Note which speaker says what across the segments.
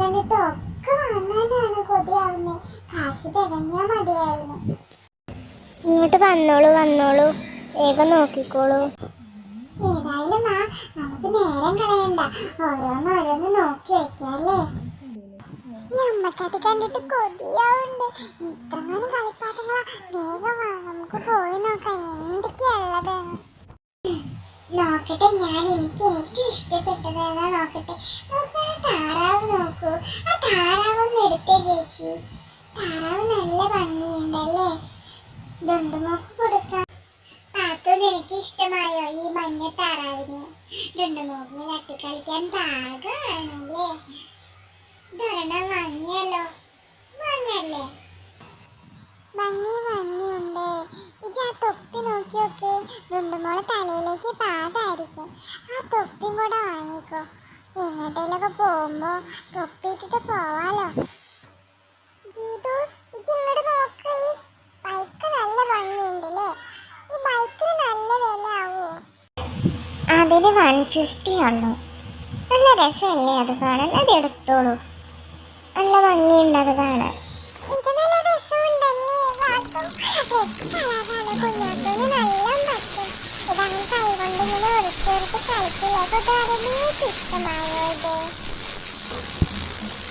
Speaker 1: കണ്ടിട്ട് ഒക്കെ വാങ്ങാനാണ് കൊതിയാവുന്നേ. കാശ് തികഞ്ഞാ മതിയായിരുന്നു.
Speaker 2: ഇങ്ങോട്ട് വന്നോളൂ വന്നോളൂ, വേഗം നോക്കിക്കോളൂ.
Speaker 1: ഏതായാലും നമുക്ക് നേരം കളയണ്ട, ഓരോന്നോരോന്ന് നോക്കി വെക്കല്ലേ. ഞമ്മക്കത് കണ്ടിട്ട് കൊതിയാവുണ്ട്. ഇത്രങ്ങാനും കളിപ്പാട്ടങ്ങളാ. വേഗം വാ, നമുക്ക് പോയി നോക്കാം എന്തൊക്കെയാ ഉള്ളത്. നോക്കട്ടെ, ഞാൻ എനിക്ക് ഏറ്റവും ഇഷ്ടപ്പെട്ടത് ഏതാ നോക്കട്ടെ. നോക്ക്, ആ താറാവ് നോക്കൂ. ആ താറാവൊന്ന് എടുത്തേ ചേച്ചി. താറാവ് നല്ല ഭംഗിയുണ്ടല്ലേ. ഡുണ്ടുമോക്ക് കൊടുക്കാം. പാത്തത് എനിക്ക് ഇഷ്ടമായോ ഈ മഞ്ഞ താറാവിനെ? ഡുണ്ടുമോക്കിന് തട്ടിക്കളിക്കാൻ പാകമാണല്ലേ. ഇതൊരെണ്ണം വാങ്ങിയല്ലോ. വാങ്ങല്ലേ? ഭംഗിയുണ്ട്. ഇത് ആ തൊപ്പി നോക്കി നോക്ക്. ഡുണ്ടുമോളെ തലയിലേക്ക് പാതായിരിക്കും. ആ തൊപ്പിയും കൂടെ വാങ്ങിക്കോ. എങ്ങോട്ടേലൊക്കെ പോകുമ്പോ തൊപ്പിയിട്ടിട്ട് പോവാലോ. ഗീതു, ഇത് ഇങ്ങോട്ട് നോക്ക്. ഈ ബൈക്ക് നല്ല ഭംഗിയുണ്ടല്ലേ. ഈ ബൈക്കിന് നല്ല വില ആവോ?
Speaker 2: അതിന് 150 ഉള്ളൂ. നല്ല രസമല്ലേ അത് കാണാൻ? അത് എടുത്തോളൂ, നല്ല ഭംഗിയുണ്ട് അത് കാണാൻ.
Speaker 1: ഇത് നല്ല രസമുണ്ടല്ലേ. കുഞ്ഞാത്തൂന് നല്ല പറ്റും. ഇതങ്ങനെ കൈകൊണ്ട് ഇങ്ങനെ ഒരിച്ചെടുത്ത് കളിക്കില്ല. കൂട്ടുകാരനേക്ക് ഇഷ്ടമായോ ഇത്?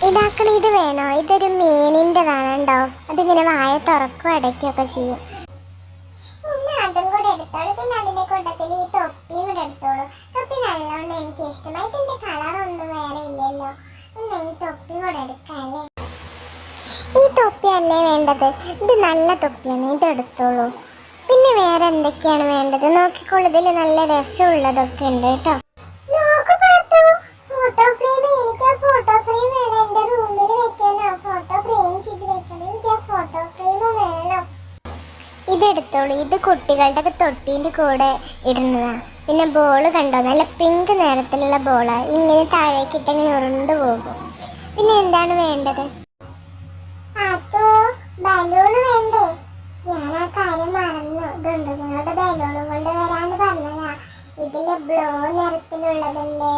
Speaker 2: ഇതാക്കളി, ഇത് വേണോ? ഇതൊരു മീനിൻ്റെതാണ് കേട്ടോ. അതിങ്ങനെ വായ തുറക്കും അടയ്ക്കുകയൊക്കെ ചെയ്യും.
Speaker 1: ഇന്ന് അതും കൂടെ എടുത്തോളൂ. പിന്നെ അതിന്റെ കൂട്ടത്തിൽ ഈ തൊപ്പിയും കൂടെ എടുത്തോളൂ. തൊപ്പി നല്ലോണം എനിക്ക് ഇഷ്ടമായി. ഇതിന്റെ കളറൊന്നും വേറെ ഇല്ലല്ലോ. ഇന്ന് ഈ തൊപ്പി കൂടെ എടുക്കാല്ലേ.
Speaker 2: ഈ തൊപ്പിയല്ലേ വേണ്ടത്? ഇത് നല്ല തൊപ്പിയാണ്, ഇതെടുത്തോളൂ. പിന്നെ വേറെ എന്തൊക്കെയാണ് വേണ്ടത് നോക്കിക്കോളൂ. ഇതിൽ നല്ല രസമുള്ളതൊക്കെ ഉണ്ട് കേട്ടോ.
Speaker 1: ഫോട്ടോ ഫ്രെയിം, എനിക്ക് ആ ഫോട്ടോ ഫ്രെയിം വേണം. എന്റെ റൂമിൽ വെക്കാനോ ഫോട്ടോ ഫ്രെയിം ചെയ്ത് വെക്കണം. എനിക്ക് ആ ഫോട്ടോ ഫ്രെയിം വേണം.
Speaker 2: ഇതെടുത്തോളൂ. ഇത് കുട്ടികളുടെ തൊട്ടീൻ്റെ കൂടെ ഇടുന്നതാണ്. പിന്നെ ബോള് കണ്ടോ, നല്ല പിങ്ക് നിറത്തിലുള്ള ബോളാണ്. ഇങ്ങനെ താഴേക്കിട്ട് ഇങ്ങനെ ഉരുണ്ട് പോകും. പിന്നെ എന്താണ് വേണ്ടത്?
Speaker 1: അതോ ബലൂണ് വേണ്ടേ? ഞാൻ ആ കാര്യം മറന്നു. ഡുണ്ടുകളുടെ ബലൂണും കൊണ്ട് വരാന്ന് പറഞ്ഞതാ. ഇതില് ബ്ലൂ നിറത്തിലുള്ളതുണ്ട്,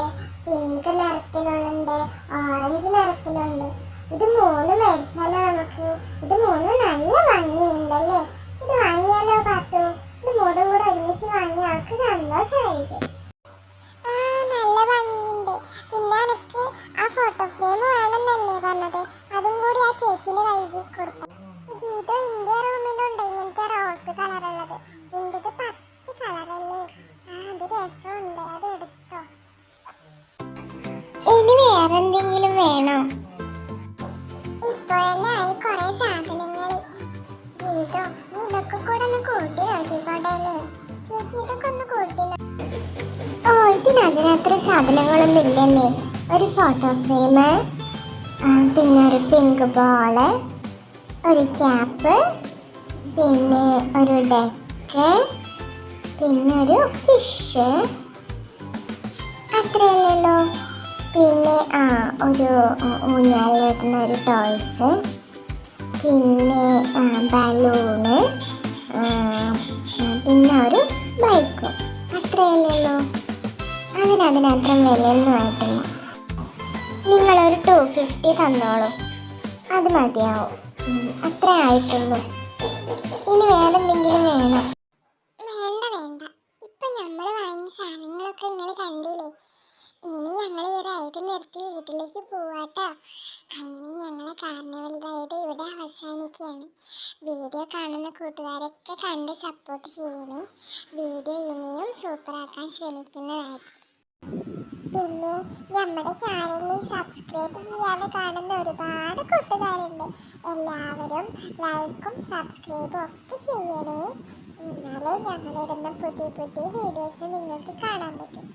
Speaker 1: പിങ്ക് നിറത്തിലുണ്ട്, ഓറഞ്ച് നിറത്തിലുണ്ട്. ഇത് മൂന്നും മേടിച്ചാലോ നമുക്ക്? ഇത് മൂന്നും നല്ല ഭംഗിയുണ്ടല്ലേ. ഇത് വാങ്ങിയാലോ പാത്തു? ഇത് മൂന്നും കൂടെ ഒരുമിച്ച് വാങ്ങിയ ആൾക്ക് സന്തോഷമായിരിക്കും. നല്ല ഭംഗിയുണ്ട്. പിന്നെ എനിക്ക് ആ ഫോട്ടോ ഫ്രെയിം വേണമെന്നല്ലേ പറഞ്ഞത്? അതും കൂടി ആ ചേച്ചിന്റെ കയ്യിൽ കൊടുത്തു. ഗീത, ഇന്ത്യ റൂമിലുണ്ട് ഇങ്ങനത്തെ റോസ് കളറുള്ളത്. ഇന്ത്യക്ക് പച്ച കളറല്ലേ. അത് രസമുണ്ട്, അത് എടുത്തോ.
Speaker 2: ഇനി വേറെന്തെങ്കിലും വേണോ?
Speaker 1: ഇപ്പൊ തന്നെ ആയി കുറെ സാധനങ്ങൾ. ഗീതോ, ഇതൊക്കെ കൂടെ ഒന്ന് കൂട്ടി നോക്കിക്കോട്ടെ. ചേച്ചി ഇതൊക്കെ ഒന്ന് കൂട്ടി.
Speaker 2: ഓ, ഇതിനകത്ത് സാധനങ്ങളൊന്നും ഇല്ലെന്നേ. ഒരു ഫോട്ടോ ഫ്രെയിം, പിന്നെ ഒരു പിങ്ക് ബോള്, ഒരു ക്യാപ്പ്, പിന്നെ ഒരു ഡെക്ക്, പിന്നെ ഒരു ഫിഷ്. അത്രയല്ലല്ലോ. പിന്നെ ഒരു ഊഞ്ഞാലിടുന്ന ഒരു ടോയ്സ്, പിന്നെ ബലൂണ്, പിന്നെ ഒരു ബൈക്കും. അത്രയല്ലല്ലോ. അതിനത്ര വിലയൊന്നും ആയിട്ടില്ല. നിങ്ങളൊരു 250 തന്നോളൂ, അത് മതിയാവും. അത്ര ആയിട്ടുള്ളൂ. ഇനി വേറെ എന്തെങ്കിലും വേണം?
Speaker 1: വേണ്ട. ഇപ്പൊ നമ്മള് വാങ്ങിയ സാധനങ്ങളൊക്കെ നിങ്ങൾ കണ്ടില്ലേ. ഇനി ഞങ്ങൾ ഈ റൈഡ് നിർത്തി വീട്ടിലേക്ക് പോവാട്ടോ. അങ്ങനെ ഞങ്ങളെ കാർണിവൽ റൈഡ് ഇവിടെ അവസാനിക്കുകയാണ്. വീഡിയോ കാണുന്ന കൂട്ടുകാരൊക്കെ കണ്ട് സപ്പോർട്ട് ചെയ്യണേ. വീഡിയോ ഇനിയും സൂപ്പറാക്കാൻ ശ്രമിക്കുന്നതായിരിക്കും. പിന്നെ നമ്മുടെ ചാനലിൽ സബ്സ്ക്രൈബ് ചെയ്യാതെ കാണുന്ന ഒരുപാട് കൂട്ടുകാരുണ്ട്. എല്ലാവരും ലൈക്കും സബ്സ്ക്രൈബും ഒക്കെ ചെയ്യണേ. എന്നാലേ ഞങ്ങളിടുന്ന പുതിയ വീഡിയോസ് നിങ്ങൾക്ക് കാണാൻ പറ്റും.